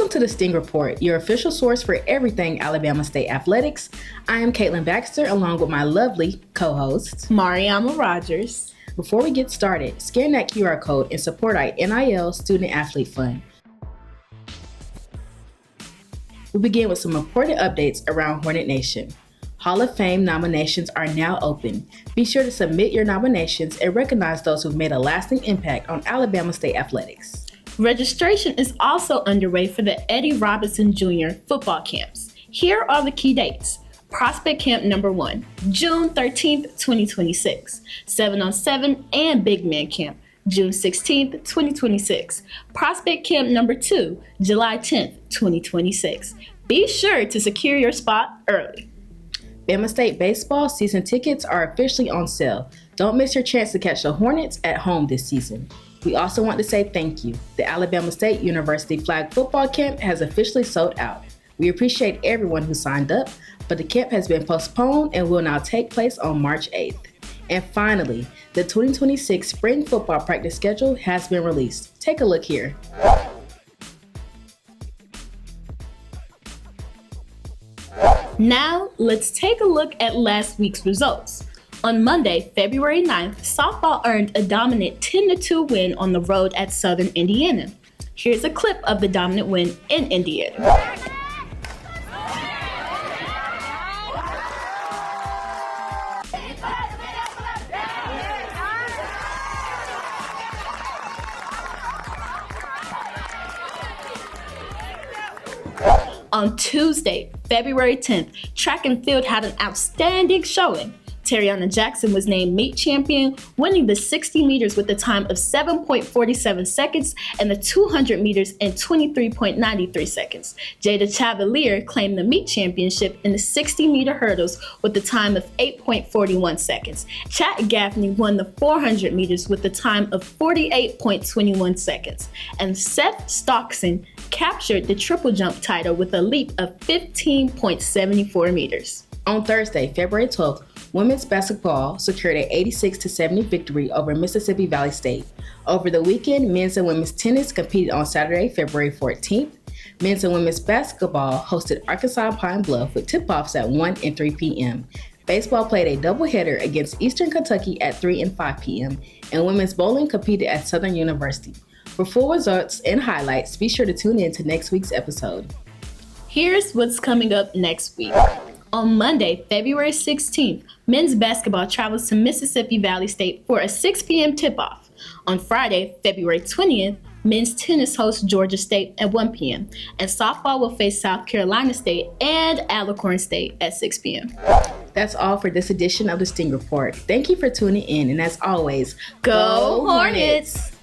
Welcome to the Sting Report, your official source for everything Alabama State athletics. I am Caitlin Baxter, along with my lovely co-host, Mariama Rogers. Before we get started, scan that QR code and support our NIL Student Athlete Fund. We begin with some important updates around Hornet Nation. Hall of Fame nominations are now open. Be sure to submit your nominations and recognize those who've made a lasting impact on Alabama State athletics. Registration is also underway for the Eddie Robinson Jr. football camps. Here are the key dates. Prospect Camp number 1, June 13th, 2026. 7-on-7 and Big Man Camp, June 16th, 2026. Prospect Camp number 2, July 10th, 2026. Be sure to secure your spot early. Bama State baseball season tickets are officially on sale. Don't miss your chance to catch the Hornets at home this season. We also want to say thank you. The Alabama State University Flag Football Camp has officially sold out. We appreciate everyone who signed up, but the camp has been postponed and will now take place on March 8th. And finally, the 2026 spring football practice schedule has been released. Take a look here. Now, let's take a look at last week's results. On Monday, February 9th, softball earned a dominant 10-2 win on the road at Southern Indiana. Here's a clip of the dominant win in Indiana. On Tuesday, February 10th, track and field had an outstanding showing. Terriana Jackson was named meet champion, winning the 60 meters with a time of 7.47 seconds and the 200 meters in 23.93 seconds. Jada Chavalier claimed the meet championship in the 60-meter hurdles with a time of 8.41 seconds. Chat Gaffney won the 400 meters with a time of 48.21 seconds. And Seth Stockson captured the triple jump title with a leap of 15.74 meters. On Thursday, February 12th, women's basketball secured an 86-70 victory over Mississippi Valley State. Over the weekend, men's and women's tennis competed on Saturday, February 14th. Men's and women's basketball hosted Arkansas Pine Bluff with tip-offs at 1 and 3 p.m. Baseball played a doubleheader against Eastern Kentucky at 3 and 5 p.m. And women's bowling competed at Southern University. For full results and highlights, be sure to tune in to next week's episode. Here's what's coming up next week. On Monday, February 16th, men's basketball travels to Mississippi Valley State for a 6 p.m. tip-off. On Friday, February 20th, men's tennis hosts Georgia State at 1 p.m. And softball will face South Carolina State and Alcorn State at 6 p.m. That's all for this edition of the Sting Report. Thank you for tuning in, and as always, go Hornets!